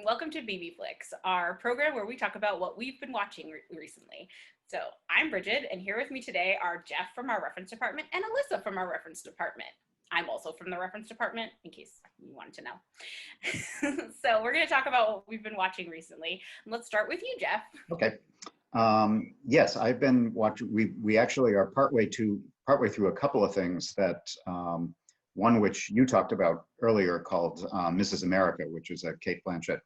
Welcome to BeebeFlicks, our program where we talk about what we've been watching recently. So I'm Brigid, and here with me today are Jeff from our reference department and Alyssa from our reference department. I'm also from the reference department, in case you wanted to know. So we're going to talk about what we've been watching recently. Let's start with you, Jeff. Okay. Yes, I've been watching. We actually are partway through a couple of things that one which you talked about earlier called Mrs. America, which is a Cate Blanchett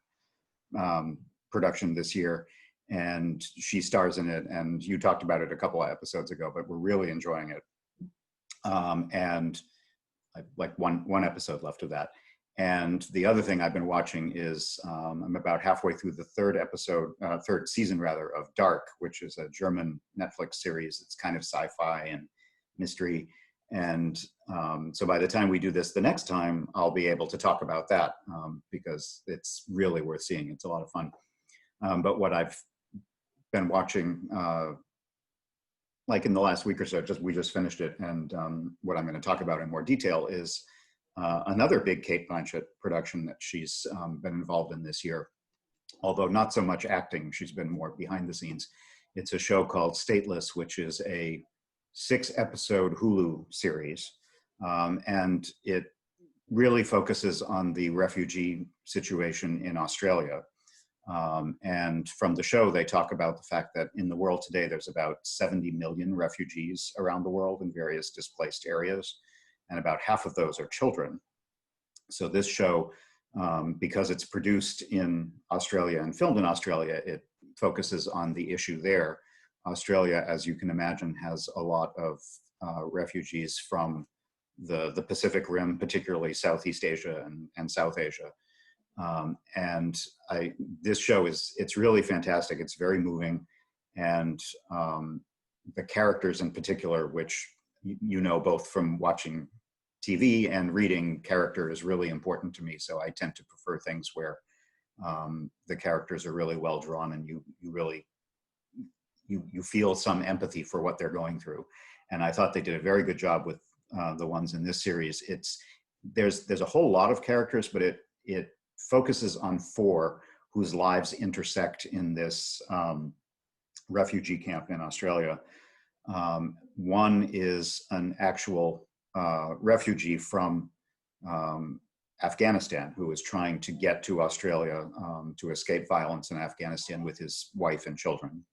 production this year, and she stars in it. And you talked about it a couple of episodes ago, but we're really enjoying it. And like one episode left of that. And the other thing I've been watching is I'm about halfway through the third season rather, of Dark, which is a German Netflix series. It's kind of sci-fi and mystery. And so by the time we do this the next time, I'll be able to talk about that because it's really worth seeing. It's a lot of fun. But what I've been watching, like in the last week or so, we just finished it. And what I'm going to talk about in more detail is another big Cate Blanchett production that she's been involved in this year, although not so much acting. She's been more behind the scenes. It's a show called Stateless, which is a 6-episode Hulu series. And it really focuses on the refugee situation in Australia. And from the show, they talk about the fact that in the world today, there's about 70 million refugees around the world in various displaced areas, and about half of those are children. So this show, because it's produced in Australia and filmed in Australia, it focuses on the issue there. Australia, as you can imagine, has a lot of refugees from the Pacific Rim, particularly Southeast Asia and South Asia. This show it's really fantastic. It's very moving. And the characters in particular, which you know, both from watching TV and reading, character is really important to me. So I tend to prefer things where the characters are really well drawn and you really feel some empathy for what they're going through. And I thought they did a very good job with the ones in this series. There's a whole lot of characters, but it focuses on 4 whose lives intersect in this refugee camp in Australia. One is an actual refugee from Afghanistan who is trying to get to Australia to escape violence in Afghanistan with his wife and children.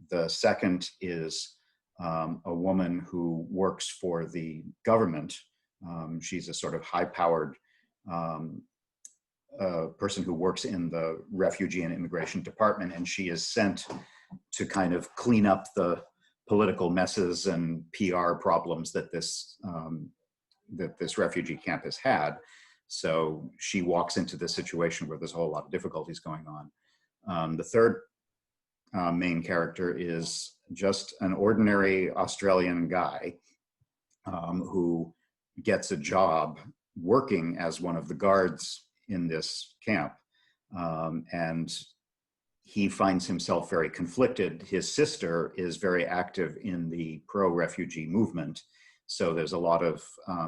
The second is a woman who works for the government. She's a sort of high-powered person who works in the Refugee and Immigration Department, and she is sent to kind of clean up the political messes and PR problems that this refugee camp has had. So she walks into this situation where there's a whole lot of difficulties going on. The third main character is just an ordinary Australian guy who gets a job working as one of the guards in this camp. And he finds himself very conflicted. His sister is very active in the pro-refugee movement. So there's a lot of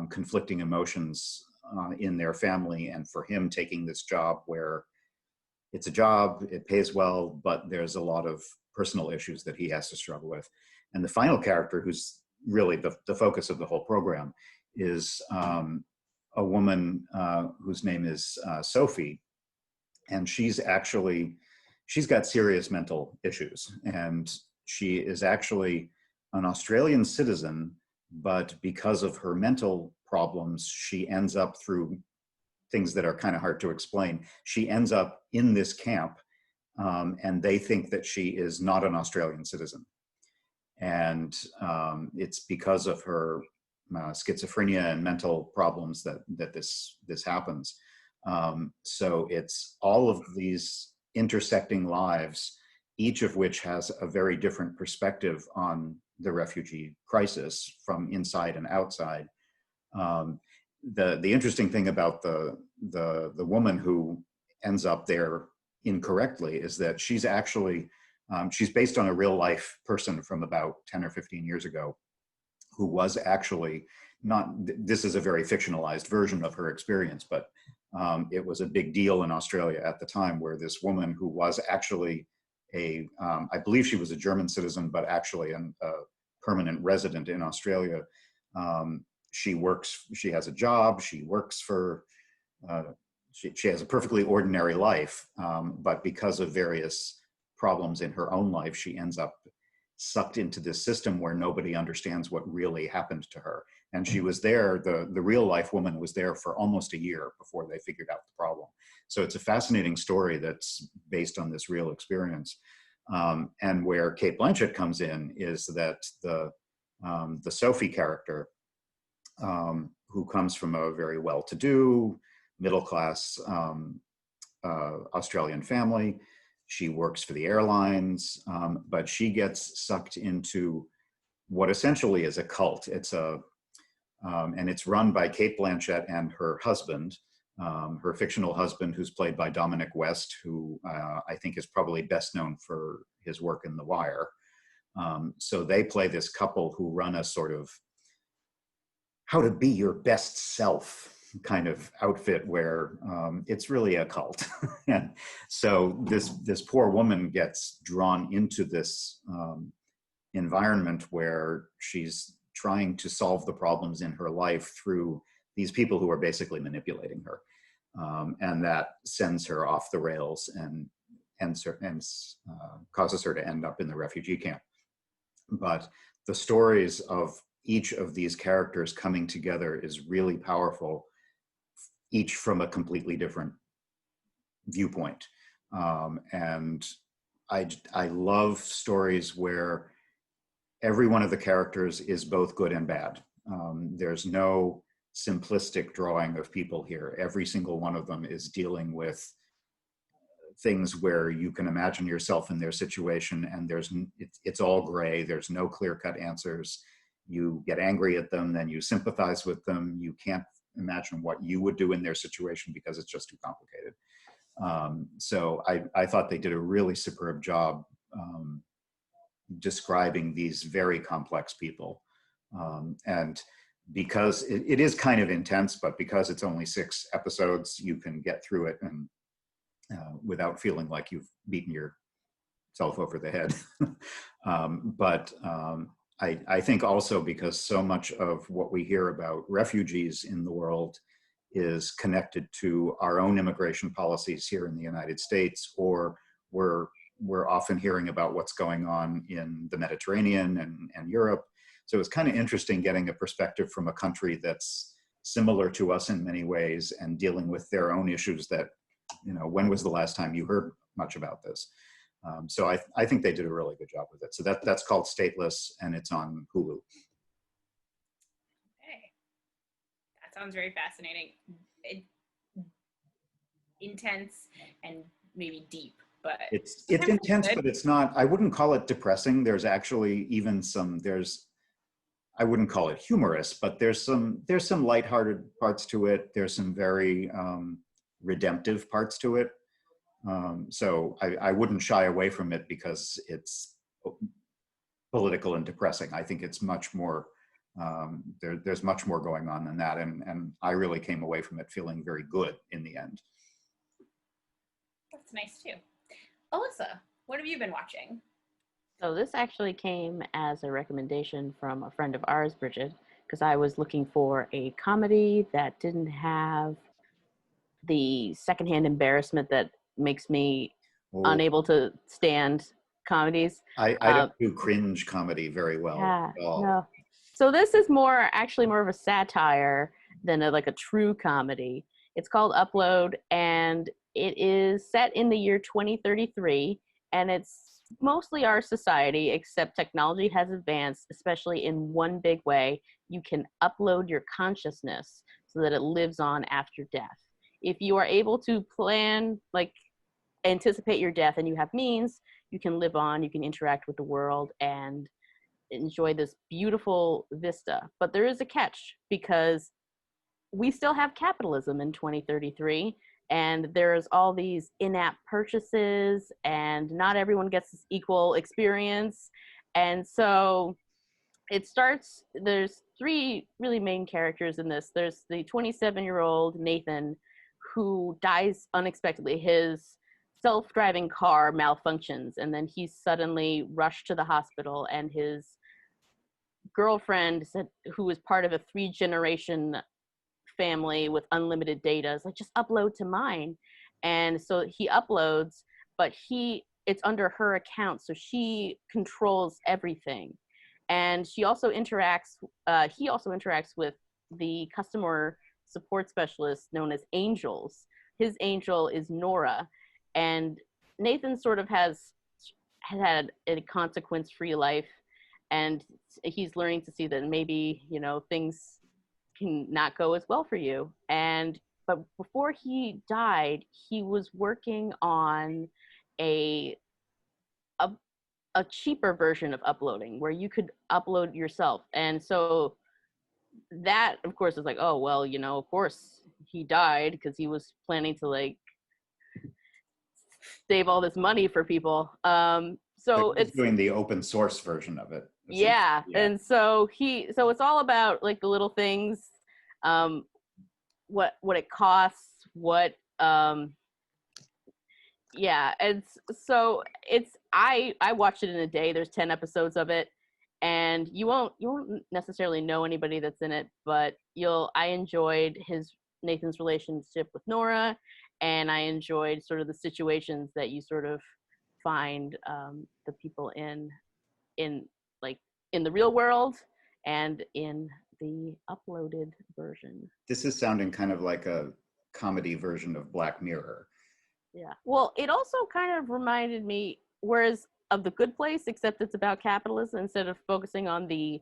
conflicting emotions in their family. And for him taking this job where it's a job, it pays well, but there's a lot of personal issues that he has to struggle with. And the final character, who's really the focus of the whole program, is a woman whose name is Sophie. And she's got serious mental issues. And she is actually an Australian citizen, but because of her mental problems, she ends up, through things that are kind of hard to explain, she ends up in this camp, and they think that she is not an Australian citizen. And it's because of her schizophrenia and mental problems that this happens. So it's all of these intersecting lives, each of which has a very different perspective on the refugee crisis from inside and outside. The interesting thing about the woman who ends up there incorrectly is that she's actually she's based on a real life person from about 10 or 15 years ago, who was actually not, this is a very fictionalized version of her experience, but It was a big deal in Australia at the time, where this woman who was actually I believe she was a German citizen, but actually a permanent resident in Australia. She has a job, she works for, she has a perfectly ordinary life, but because of various problems in her own life, she ends up sucked into this system where nobody understands what really happened to her. And she was there, the real life woman was there for almost a year before they figured out the problem. So it's a fascinating story that's based on this real experience. And where Cate Blanchett comes in is that the Sophie character, who comes from a very well-to-do, middle-class Australian family. She works for the airlines, but she gets sucked into what essentially is a cult. And it's run by Cate Blanchett and her husband, her fictional husband, who's played by Dominic West, who I think is probably best known for his work in The Wire. So they play this couple who run a sort of how to be your best self kind of outfit, where it's really a cult. And so this poor woman gets drawn into this environment where she's trying to solve the problems in her life through these people who are basically manipulating her. And that sends her off the rails and causes her to end up in the refugee camp. But the stories of each of these characters coming together is really powerful, each from a completely different viewpoint. And I love stories where every one of the characters is both good and bad. There's no simplistic drawing of people here. Every single one of them is dealing with things where you can imagine yourself in their situation, and it's all gray. There's no clear-cut answers. You get angry at them, then you sympathize with them. You can't imagine what you would do in their situation because it's just too complicated. So I thought they did a really superb job describing these very complex people. And because it is kind of intense, but because it's only 6 episodes, you can get through it and without feeling like you've beaten yourself over the head. I think also because so much of what we hear about refugees in the world is connected to our own immigration policies here in the United States, or we're often hearing about what's going on in the Mediterranean and Europe. So it's kind of interesting getting a perspective from a country that's similar to us in many ways and dealing with their own issues that, when was the last time you heard much about this? So I think they did a really good job with it. So that's called Stateless, and it's on Hulu. Okay. That sounds very fascinating. Intense and maybe deep, but it's intense, but it's not, I wouldn't call it depressing. There's actually even I wouldn't call it humorous, but there's some lighthearted parts to it. There's some very redemptive parts to it. So I wouldn't shy away from it because it's political and depressing. I think it's much more, there's much more going on than that. And I really came away from it feeling very good in the end. That's nice too. Alyssa, what have you been watching? So this actually came as a recommendation from a friend of ours, Brigid, because I was looking for a comedy that didn't have the secondhand embarrassment that makes me unable to stand comedies. I don't do cringe comedy very well Yeah, at all. no. So this is actually more of a satire than like a true comedy. It's called Upload, and it is set in the year 2033, and it's mostly our society, except technology has advanced, especially in one big way. You can upload your consciousness so that it lives on after death. If you are able to plan, like anticipate your death and you have means, you can live on, you can interact with the world and enjoy this beautiful vista. But there is a catch, because we still have capitalism in 2033, and there's all these in-app purchases, and not everyone gets this equal experience. And so it starts, there's 3 really main characters in this. There's the 27-year-old Nathan, who dies unexpectedly. His self-driving car malfunctions, and then he's suddenly rushed to the hospital, and his girlfriend said, who is part of a 3-generation family with unlimited data, is like, just upload to mine. And so he uploads, but it's under her account, so she controls everything. And he also interacts with the customer support specialist known as Angels. His angel is Nora, and Nathan sort of had a consequence-free life, and he's learning to see that maybe, things can not go as well for you. But before he died, he was working on a cheaper version of uploading where you could upload yourself. And so that, of course, is like, oh, well, of course he died because he was planning to like save all this money for people. So it's doing the open source version of it. Yeah. And so it's all about like the little things, what it costs, and so I watched it in a day. There's 10 episodes of it, and you won't necessarily know anybody that's in it, but I enjoyed Nathan's relationship with Nora, and I enjoyed sort of the situations that you sort of find the people in the real world and in the uploaded version. This is sounding kind of like a comedy version of Black Mirror. Yeah. Well, it also kind of reminded me, whereas of The Good Place, except it's about capitalism instead of focusing on the.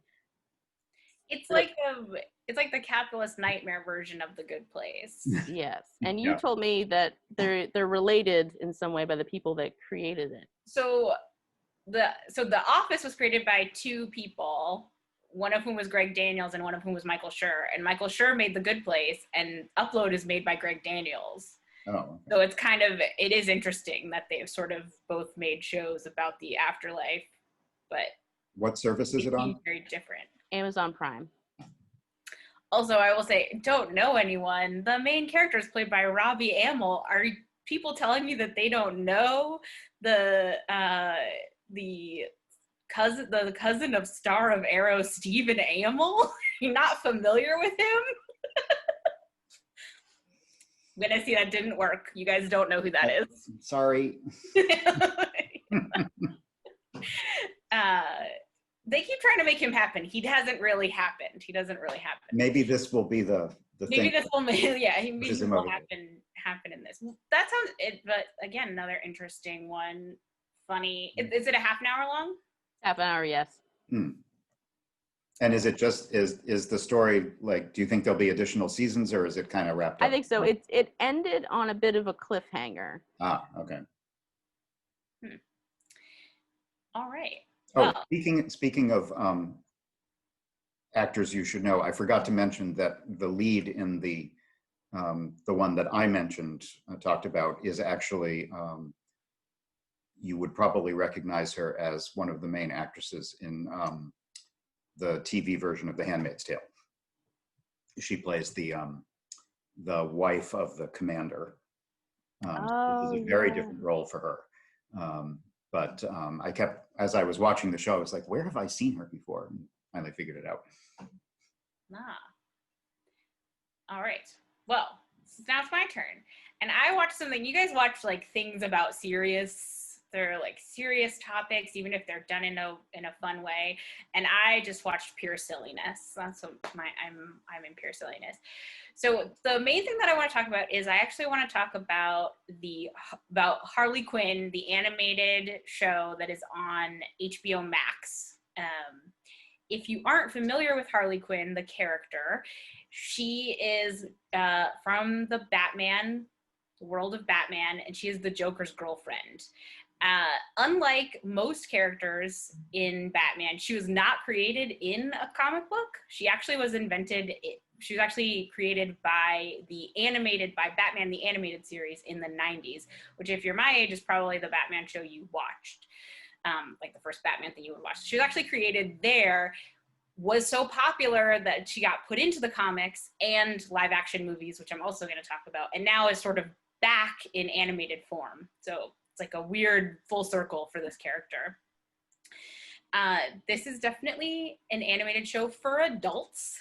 It's like the capitalist nightmare version of The Good Place. Yes, and you told me that they're related in some way by the people that created it. So the Office was created by 2 people, one of whom was Greg Daniels and one of whom was Michael Schur. And Michael Schur made The Good Place, and Upload is made by Greg Daniels. Oh. So it is interesting that they've sort of both made shows about the afterlife, but what service is it on? Very different. Amazon Prime. Also, I will say, don't know anyone. The main character is played by Robbie Amell. Are people telling me that they don't know the cousin of star of Arrow, Stephen Amell? You're not familiar with him? I'm gonna see that didn't work. You guys don't know who that is. Sorry. They keep trying to make him happen. He doesn't really happen. Maybe this will be the maybe thing. This will happen in this. That sounds it, but again, another interesting one. Funny. Is it a half an hour long? Half an hour, yes. And is it just is the story like? Do you think there'll be additional seasons, or is it kind of wrapped up? I think so. It ended on a bit of a cliffhanger. Okay. All right. Oh, speaking of actors you should know, I forgot to mention that the lead in the one that I mentioned, talked about, is actually, you would probably recognize her as one of the main actresses in the TV version of The Handmaid's Tale. She plays the wife of the commander. This is a very different role for her. But I kept, as I was watching the show, I was like, where have I seen her before? And finally figured it out. All right. Well, now it's my turn. And I watched something. You guys watch like things about they're like serious topics, even if they're done in a fun way. And I just watched pure silliness. That's what I'm in pure silliness. So the main thing that I want to talk about is I actually want to talk about Harley Quinn, the animated show that is on HBO Max. If you aren't familiar with Harley Quinn, the character, she is from the world of Batman, and she is the Joker's girlfriend. Unlike most characters in Batman, she was not created in a comic book. She actually was created by Batman, the animated series in the 90s, which if you're my age is probably the Batman show you watched, like the first Batman thing you would watch. She was actually created there was so popular that she got put into the comics and live action movies, which I'm also going to talk about, and now is sort of back in animated form. So it's like a weird full circle for this character. This is definitely an animated show for adults.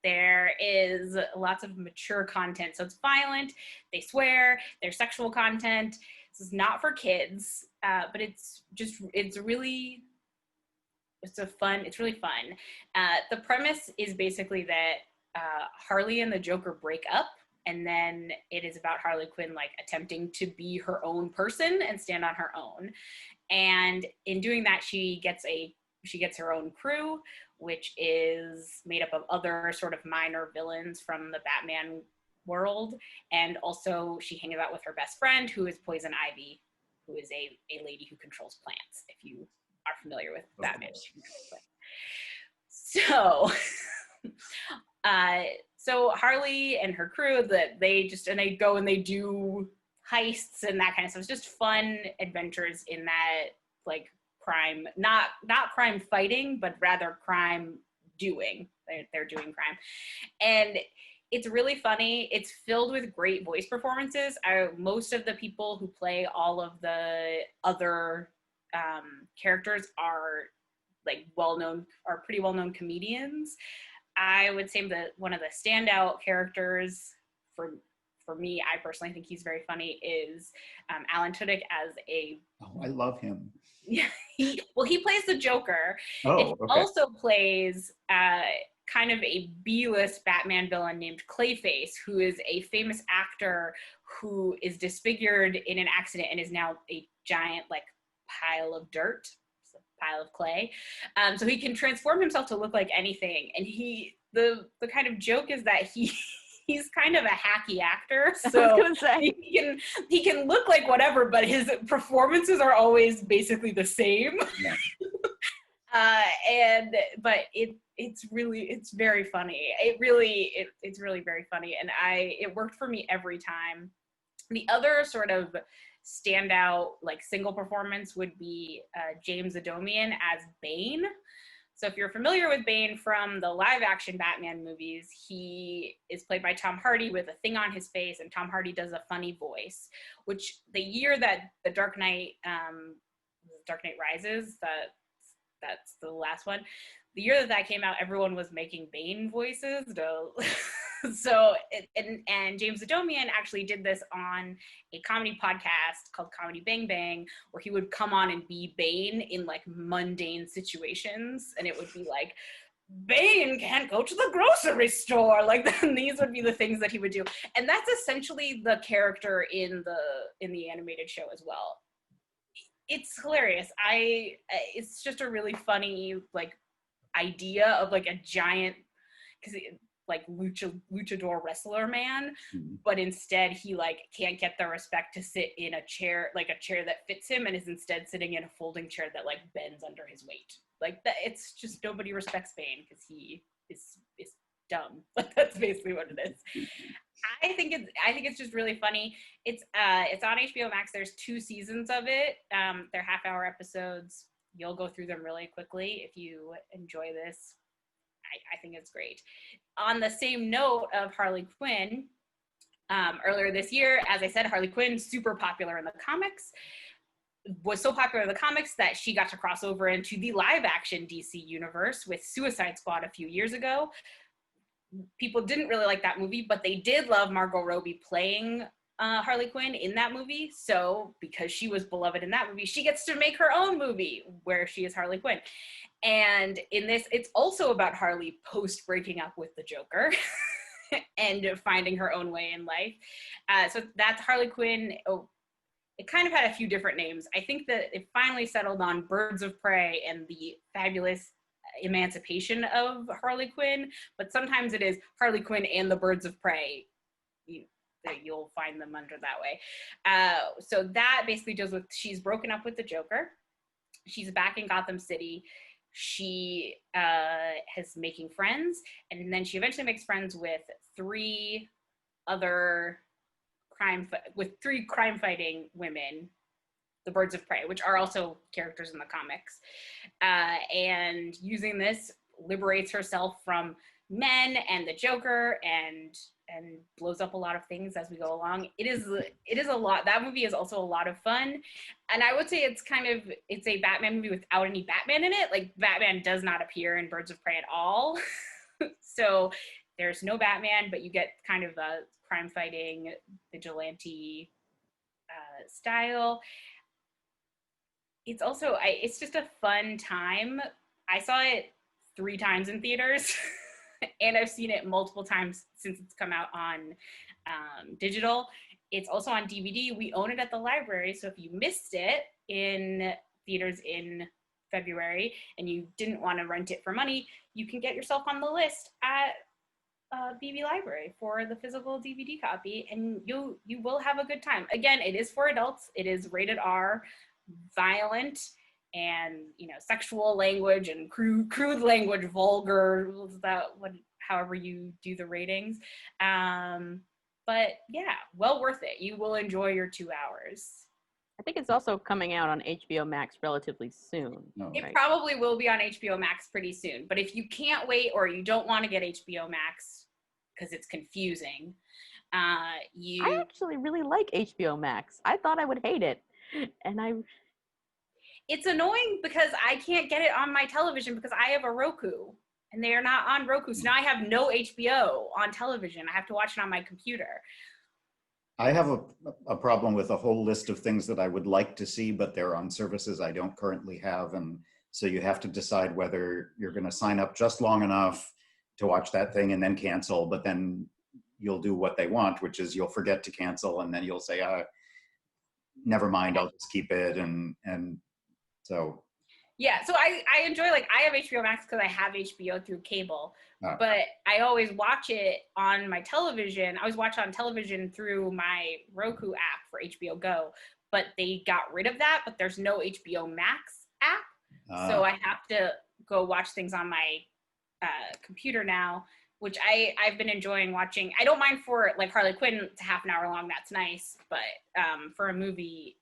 There is lots of mature content. So it's violent, they swear, there's sexual content. This is not for kids, but it's really fun. The premise is basically that Harley and the Joker break up, and then it is about Harley Quinn like attempting to be her own person and stand on her own. And in doing that, she gets her own crew, which is made up of other sort of minor villains from the Batman world. And also she hangs out with her best friend, who is Poison Ivy, who is a lady who controls plants, if you are familiar with Batman. So, so Harley and her crew, they go and they do heists and that kind of stuff. It's just fun adventures in that, like, crime, not crime fighting, but rather crime doing. They're doing crime. And it's really funny. It's filled with great voice performances. Most of the people who play all of the other characters are pretty well-known comedians. I would say that one of the standout characters for me, I personally think he's very funny, is Alan Tudyk as I love him. Yeah, he plays the Joker. Oh, and he okay. also plays kind of a B-list Batman villain named Clayface, who is a famous actor who is disfigured in an accident and is now a giant like pile of dirt, pile of clay. So he can transform himself to look like anything. And the kind of joke is that he's kind of a hacky actor. So I was gonna say. he can look like whatever, but his performances are always basically the same. Yeah. It's very funny. It's really very funny, and it worked for me every time. The other sort of standout like single performance would be James Adomian as Bane. So if you're familiar with Bane from the live action Batman movies, he is played by Tom Hardy with a thing on his face, and Tom Hardy does a funny voice, which the year that the Dark Knight Rises, that's the last one, the year that came out, everyone was making Bane voices. So, and James Adomian actually did this on a comedy podcast called Comedy Bang Bang, where he would come on and be Bane in like mundane situations. And it would be like, Bane can't go to the grocery store. Like, these would be the things that he would do. And that's essentially the character in the animated show as well. It's hilarious. It's just a really funny, like, idea of like a giant, like luchador wrestler man, but instead he like can't get the respect to sit in a chair that fits him, and is instead sitting in a folding chair that like bends under his weight. Like that, it's just nobody respects Bane because he is dumb. But that's basically what it is. I think it's just really funny. It's on HBO Max. There's 2 seasons of it. They're half-hour episodes. You'll go through them really quickly if you enjoy this. I think it's great. On the same note of Harley Quinn, earlier this year, as I said, Harley Quinn, super popular in the comics, was so popular in the comics that she got to cross over into the live action DC universe with Suicide Squad a few years ago. People didn't really like that movie, but they did love Margot Robbie playing Harley Quinn in that movie. So because she was beloved in that movie, she gets to make her own movie where she is Harley Quinn. And in this, it's also about Harley post breaking up with the Joker and finding her own way in life. So that's Harley Quinn. Oh, it kind of had a few different names. I think that it finally settled on Birds of Prey and the Fabulous Emancipation of Harley Quinn, but sometimes it is Harley Quinn and the Birds of Prey. You'll find them under that way. So that basically deals with, she's broken up with the Joker. She's back in Gotham City. She is making friends, and then she eventually makes friends with 3 crime-fighting women, the Birds of Prey, which are also characters in the comics. And using this, liberates herself from men and the Joker and blows up a lot of things as we go along. It is a lot. That movie is also a lot of fun. And I would say it's a Batman movie without any Batman in it. Like, Batman does not appear in Birds of Prey at all. So there's no Batman, but you get kind of a crime fighting vigilante style. It's also, it's just a fun time. I saw it 3 times in theaters. And I've seen it multiple times since it's come out on digital. It's also on DVD. We own it at the library. So if you missed it in theaters in February and you didn't want to rent it for money, you can get yourself on the list at BB Library for the physical DVD copy, and you will have a good time. Again, it is for adults. It is rated R, violent, and sexual language and crude language, vulgar, however you do the ratings. But yeah, well worth it. You will enjoy your 2 hours. I think it's also coming out on HBO Max relatively soon. It probably will be on HBO Max pretty soon. But if you can't wait or you don't want to get HBO Max because it's confusing, I actually really like HBO Max. I thought I would hate it, and it's annoying because I can't get it on my television because I have a Roku and they are not on Roku. So now I have no HBO on television. I have to watch it on my computer. I have a problem with a whole list of things that I would like to see, but they're on services I don't currently have. And so you have to decide whether you're going to sign up just long enough to watch that thing and then cancel, but then you'll do what they want, which is you'll forget to cancel. And then you'll say, never mind, I'll just keep it. And so. Yeah, so I enjoy, I have HBO Max because I have HBO through cable, but I always watch it on my television. I always watch it on television through my Roku app for HBO Go, but they got rid of that, but there's no HBO Max app. So I have to go watch things on my computer now, which I've been enjoying watching. I don't mind for Harley Quinn, it's a half an hour long, that's nice, but for a movie,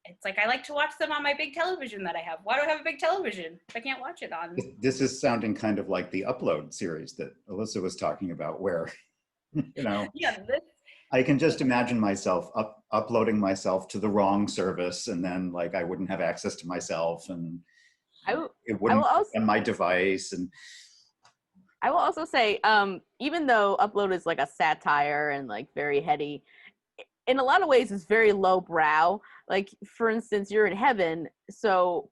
it's I like to watch them on my big television that I have. Why do I have a big television if I can't watch it on? This is sounding kind of like the Upload series that Alyssa was talking about, where, yeah, I can just imagine myself uploading myself to the wrong service, and then I wouldn't have access to myself, and it wouldn't be on my device. And I will also say, even though Upload is a satire and very heady, in a lot of ways it's very lowbrow. For instance, you're in heaven,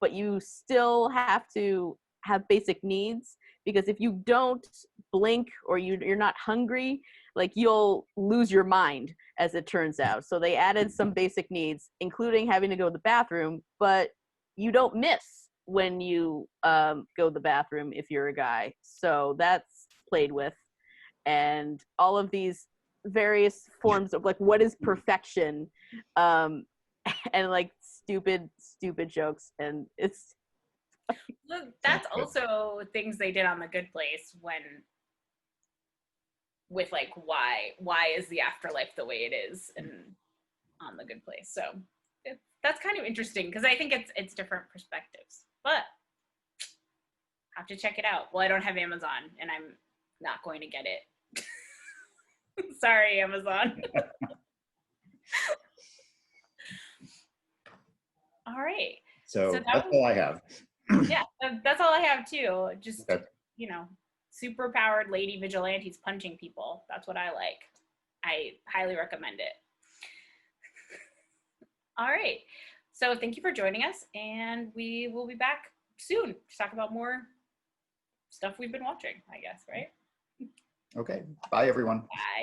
but you still have to have basic needs, because if you don't blink or you're not hungry, you'll lose your mind, as it turns out. So they added some basic needs, including having to go to the bathroom, but you don't miss when you go to the bathroom if you're a guy. So that's played with, and all of these various forms of what is perfection, and stupid jokes, and it's that's also things they did on The Good Place with why is the afterlife the way it is, and on The Good Place. So that's kind of interesting because I think it's different perspectives, but I have to check it out. Well, I don't have Amazon and I'm not going to get it. Sorry, Amazon. All right. So that's all I have. Yeah, that's all I have too. Just, super powered lady vigilantes punching people. That's what I like. I highly recommend it. All right. So thank you for joining us, and we will be back soon to talk about more stuff we've been watching, I guess, right? Okay. Bye, everyone. Bye.